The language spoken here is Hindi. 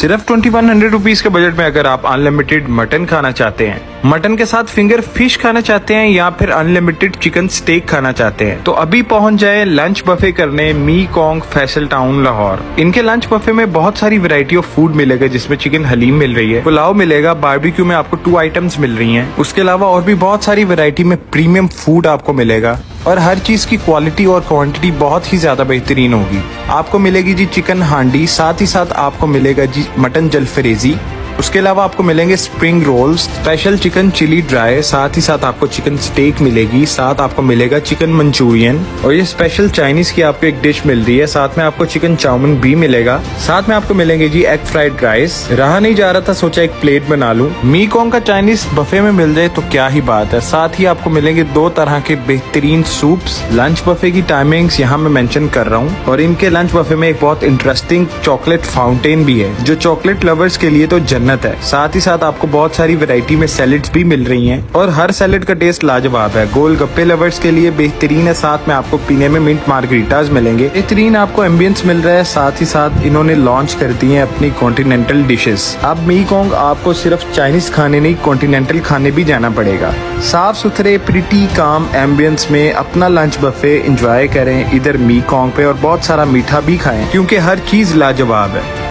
सिर्फ 2100 रुपीज के बजट में अगर आप अनलिमिटेड मटन खाना चाहते हैं, मटन के साथ फिंगर फिश खाना चाहते हैं या फिर अनलिमिटेड चिकन स्टेक खाना चाहते हैं, तो अभी पहुंच जाए लंच बफे करने मी कॉन्ग फैसल टाउन लाहौर। इनके लंच बफे में बहुत सारी वैरायटी ऑफ फूड मिलेगा, जिसमें चिकन हलीम मिल रही है, पुलाव मिलेगा, बारबेक्यू में आपको 2 आइटम्स मिल रही हैं। उसके अलावा और भी बहुत सारी वैरायटी में प्रीमियम फूड आपको मिलेगा और हर चीज की क्वालिटी और क्वांटिटी बहुत ही ज्यादा बेहतरीन होगी। आपको मिलेगी जी चिकन हांडी, साथ ही साथ आपको मिलेगा जी मटन जलफरेजी। उसके अलावा आपको मिलेंगे spring rolls, special chicken chilli dry, साथ ही साथ आपको चिकन स्टेक मिलेगी, साथ आपको मिलेगा चिकन मंचूरियन और ये स्पेशल चाइनीज की आपको एक डिश मिल रही है। साथ में आपको चिकन चाउमीन भी मिलेगा, साथ में आपको मिलेंगे जी एग फ्राइड राइस। रहा नहीं जा रहा था, सोचा एक प्लेट बना लूं। मी कॉन्ग का चाइनीज बफे में मिल जाए तो क्या ही बात है। साथ ही आपको मिलेंगे 2 तरह के बेहतरीन सूप्स। लंच बफे की टाइमिंग्स यहाँ मैं मेंशन कर रहा हूँ और इनके लंच बफे में एक बहुत इंटरेस्टिंग चॉकलेट फाउंटेन भी है, जो चॉकलेट लवर्स के लिए तो जन्नत है। साथ ही साथ आपको बहुत सारी वैरायटी में सैलेड्स भी मिल रही हैं और हर सैलेड का टेस्ट लाजवाब है। गोलगप्पे लवर्स के लिए बेहतरीन है। साथ में आपको पीने में मिंट मार्गरीटास मिलेंगे। बेहतरीन आपको एम्बियंस मिल रहा है। साथ ही साथ इन्होंने लॉन्च कर दी है अपनी कॉन्टिनेंटल डिशेस। अब मी कॉन्ग आपको सिर्फ चाइनीज खाने नहीं, कॉन्टिनेंटल खाने भी जाना पड़ेगा। साफ सुथरे प्रिटी काम एम्बियंस में अपना लंच बफे एंजॉय करें इधर मी कॉन्ग पे और बहुत सारा मीठा भी खाएं, क्योंकि हर चीज लाजवाब है।